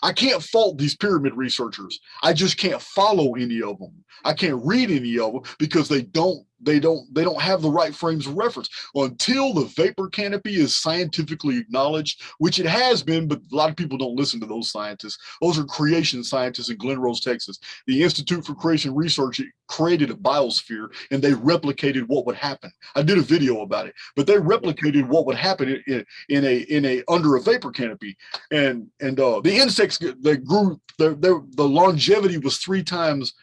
I can't fault these pyramid researchers. I just can't follow any of them. I can't read any of them because they don't have the right frames of reference. Until the vapor canopy is scientifically acknowledged, which it has been, but a lot of people don't listen to those scientists. Those are creation scientists in Glen Rose, Texas. The Institute for Creation Research created a biosphere, and they replicated what would happen. I did a video about it, but they replicated what would happen in a under a vapor canopy, and the insects, they grew, the longevity was 3 times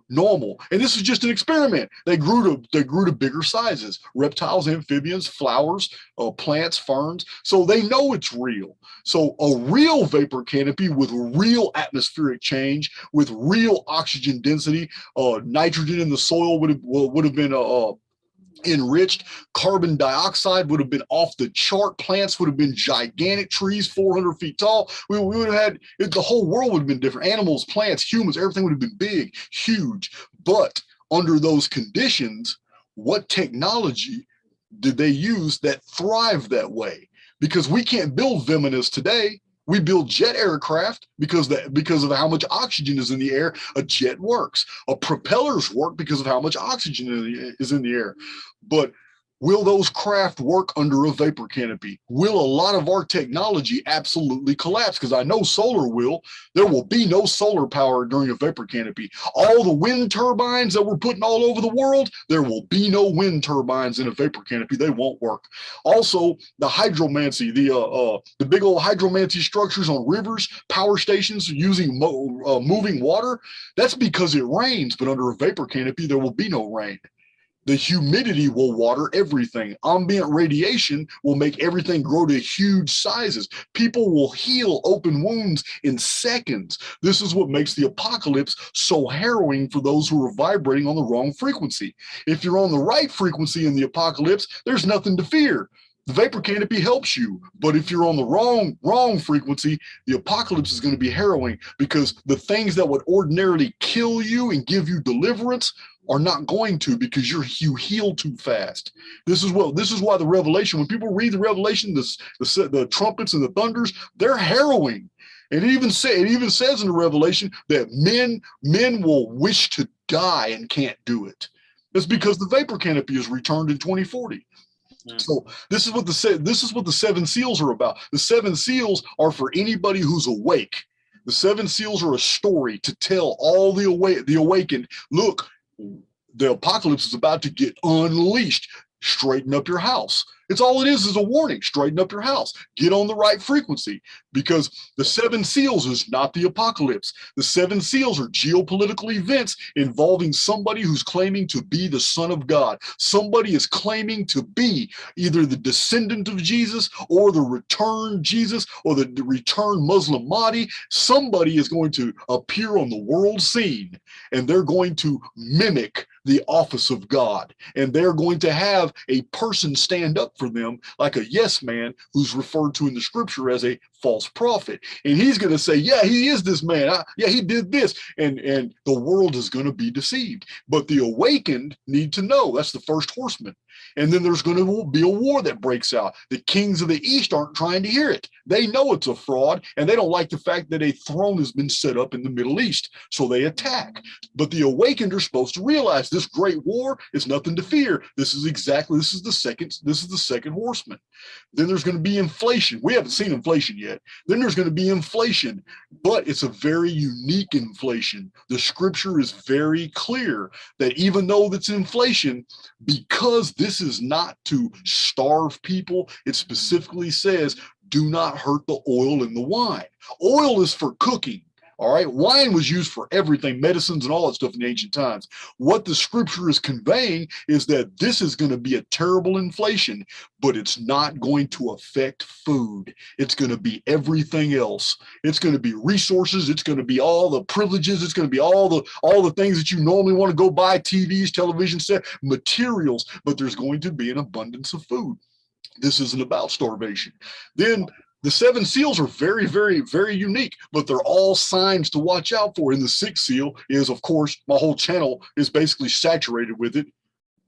normal. And this is just an experiment. They grew to bigger sizes: reptiles, amphibians, flowers, plants, ferns. So they know it's real. So a real vapor canopy with real atmospheric change, with real oxygen density, nitrogen in the soil would have been enriched. Carbon dioxide would have been off the chart. Plants would have been gigantic trees, 400 feet tall. We would have had, the whole world would have been different. Animals, plants, humans, everything would have been big, huge. But under those conditions, what technology did they use that thrived that way? Because we can't build Veminus today. We build jet aircraft because of how much oxygen is in the air. A jet works. Propellers work because of how much oxygen is in the air. But will those craft work under a vapor canopy? Will a lot of our technology absolutely collapse? Because I know solar will. There will be no solar power during a vapor canopy. All the wind turbines that we're putting all over the world, there will be no wind turbines in a vapor canopy. They won't work. Also, the hydromancy, the big old hydromancy structures on rivers, power stations using moving water, that's because it rains. But under a vapor canopy, there will be no rain. The humidity will water everything. Ambient radiation will make everything grow to huge sizes. People will heal open wounds in seconds. This is what makes the apocalypse so harrowing for those who are vibrating on the wrong frequency. If you're on the right frequency in the apocalypse, there's nothing to fear. The vapor canopy helps you, but if you're on the wrong frequency, the apocalypse is going to be harrowing, because the things that would ordinarily kill you and give you deliverance are not going to, because you heal too fast. This is why the Revelation, when people read the Revelation, the trumpets and the thunders, they're harrowing. And it even says in the Revelation that men will wish to die and can't do it. It's because the vapor canopy is returned in 2040. So this is what the 7 seals are about. The 7 seals are for anybody who's awake. The 7 seals are a story to tell all the awakened. Look, the apocalypse is about to get unleashed. Straighten up your house. It's all it is a warning. Straighten up your house. Get on the right frequency, because the 7 seals is not the apocalypse. The 7 seals are geopolitical events involving somebody who's claiming to be the Son of God. Somebody is claiming to be either the descendant of Jesus or the returned Jesus or the returned Muslim Mahdi. Somebody is going to appear on the world scene, and they're going to mimic the office of God, and they're going to have a person stand up for them like a yes man who's referred to in the scripture as a false prophet, and he's going to say, yeah, he is this man, yeah, he did this, and the world is going to be deceived. But the awakened need to know. That's the first horseman. And then there's going to be a war that breaks out. The kings of the East aren't trying to hear it. They know it's a fraud, and they don't like the fact that a throne has been set up in the Middle East, so they attack. But the awakened are supposed to realize this great war is nothing to fear. This is the second horseman. Then there's going to be inflation. We haven't seen inflation yet. Then there's going to be inflation, but it's a very unique inflation. The scripture is very clear that even though it's inflation, because this is not to starve people, it specifically says, do not hurt the oil in the wine. Oil is for cooking. All right. Wine was used for everything, medicines and all that stuff in the ancient times. What the scripture is conveying is that this is going to be a terrible inflation, but it's not going to affect food. It's going to be everything else. It's going to be resources. It's going to be all the privileges. It's going to be all the things that you normally want to go buy, TVs, television set, materials, but there's going to be an abundance of food. This isn't about starvation. Then the 7 seals are very, very, very unique, but they're all signs to watch out for. And the 6th seal is, of course, my whole channel is basically saturated with it,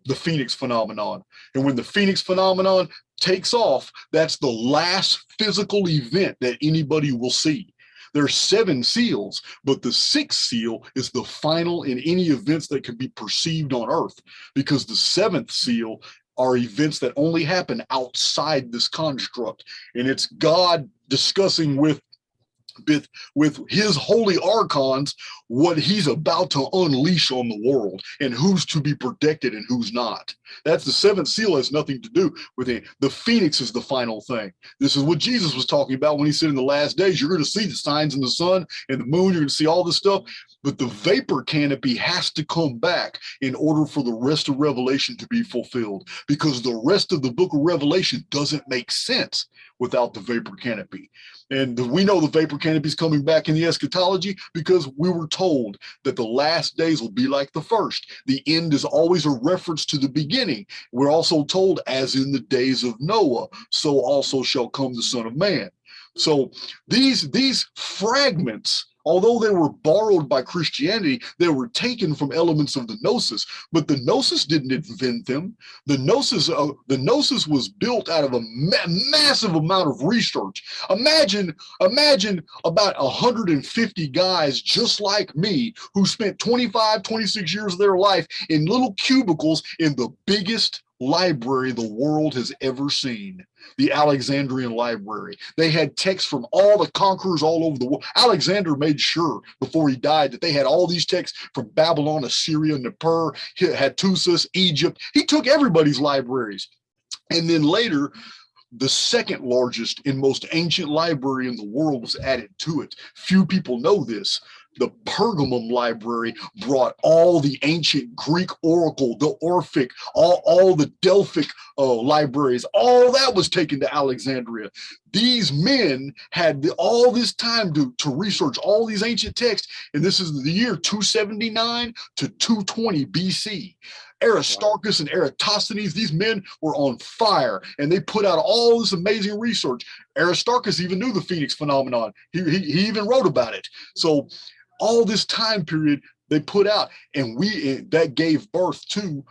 the Phoenix phenomenon. And when the Phoenix phenomenon takes off, that's the last physical event that anybody will see. There's 7 seals, but the 6th seal is the final in any events that can be perceived on earth, because the 7th seal are events that only happen outside this construct. And it's God discussing with his holy archons what he's about to unleash on the world and who's to be protected and who's not. That's the 7th seal, has nothing to do with it. The phoenix is the final thing. This is what Jesus was talking about when he said in the last days, you're going to see the signs in the sun and the moon, you're going to see all this stuff. But the vapor canopy has to come back in order for the rest of Revelation to be fulfilled, because the rest of the book of Revelation doesn't make sense without the vapor canopy. And we know the vapor canopy is coming back in the eschatology because we were told that the last days will be like the first. The end is always a reference to the beginning. We're also told, as in the days of Noah, so also shall come the Son of Man. So these fragments, although they were borrowed by Christianity, they were taken from elements of the gnosis, but the gnosis didn't invent them. The gnosis was built out of a massive amount of research. Imagine about 150 guys just like me who spent 25, 26 years of their life in little cubicles in the biggest library the world has ever seen, the Alexandrian Library. They had texts from all the conquerors all over the world. Alexander made sure before he died that they had all these texts from Babylon, Assyria, Nippur, Hattusis, Egypt. He took everybody's libraries. And then later, the second largest and most ancient library in the world was added to it. Few people know this. The Pergamum library brought all the ancient Greek oracle, the Orphic, all the Delphic libraries, all that was taken to Alexandria. These men had all this time to research all these ancient texts, and this is the year 279 to 220 BC. Aristarchus and Eratosthenes, these men were on fire, and they put out all this amazing research. Aristarchus even knew the Phoenix phenomenon. He even wrote about it. So all this time period they put out, and that gave birth to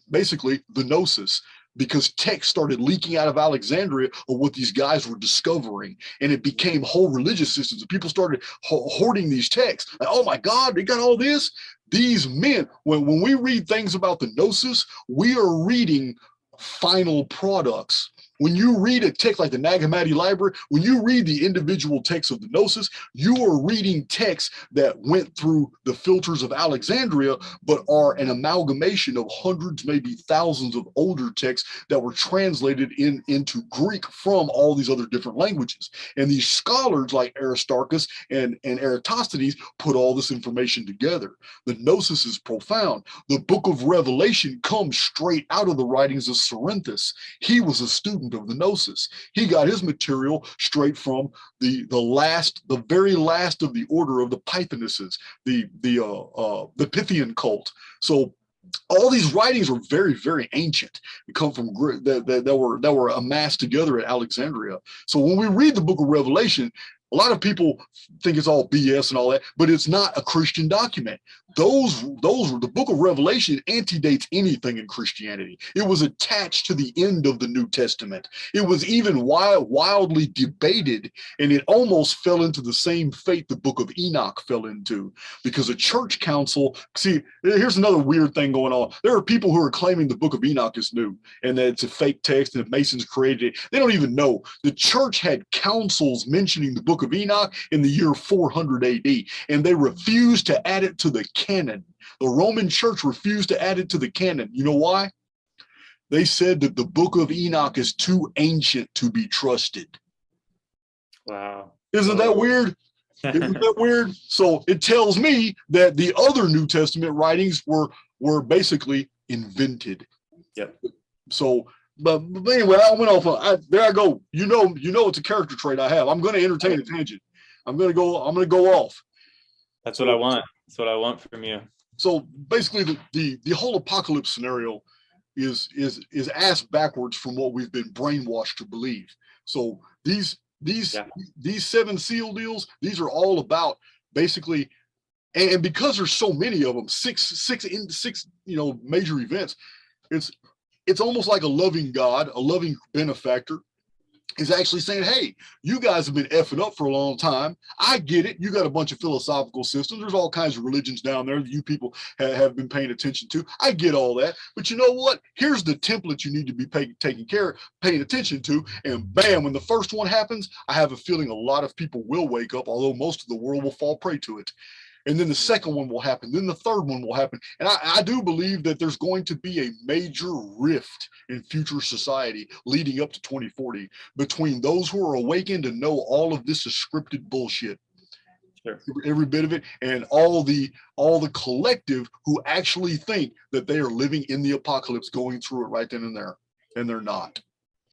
basically the gnosis, because text started leaking out of Alexandria of what these guys were discovering, and it became whole religious systems. And people started hoarding these texts. Like, oh my God, they got all this. These men, when we read things about the gnosis, we are reading final products. When you read a text like the Nag Hammadi Library, when you read the individual texts of the gnosis, you are reading texts that went through the filters of Alexandria, but are an amalgamation of hundreds, maybe thousands of older texts that were translated into Greek from all these other different languages. And these scholars like Aristarchus and Eratosthenes put all this information together. The gnosis is profound. The book of Revelation comes straight out of the writings of Cerinthus. He was a student of the gnosis. He got his material straight from the very last of the order of the Pythonists, the Pythian cult. So all these writings are very, very ancient. They come from that were amassed together at Alexandria. So when we read the book of Revelation, a lot of people think it's all BS and all that, but it's not a Christian document. The book of Revelation antedates anything in Christianity. It was attached to the end of the New Testament. It was even wildly debated, and it almost fell into the same fate the book of Enoch fell into, because a church council, see, here's another weird thing going on. There are people who are claiming the book of Enoch is new and that it's a fake text and the Masons created it. They don't even know. The church had councils mentioning the book of Enoch in the year 400 AD, and they refused to add it to the canon. The Roman church refused to add it to the canon. You know why? They said that the book of Enoch is too ancient to be trusted. Wow. Isn't that weird? Isn't that weird? So it tells me that the other New Testament writings were basically invented. Yep. So, but anyway, I went off. There I go. You know, it's a character trait I have. I'm going to entertain a tangent. I'm going to go off. That's what I want. That's what I want from you. So basically, the whole apocalypse scenario is asked backwards from what we've been brainwashed to believe. So these 7 seal deals, these are all about basically, and because there's so many of them, six major events. it's almost like a loving God, a loving benefactor is actually saying, hey, you guys have been effing up for a long time. I get it. You got a bunch of philosophical systems. There's all kinds of religions down there that you people have been paying attention to. I get all that. But you know what? Here's the template you need to be paying attention to. And bam, when the first one happens, I have a feeling a lot of people will wake up, although most of the world will fall prey to it. And then the second one will happen. Then the third one will happen. And I do believe that there's going to be a major rift in future society leading up to 2040 between those who are awakened and know all of this is scripted bullshit. Sure. Every bit of it, and all the collective who actually think that they are living in the apocalypse, going through it right then and there, and they're not.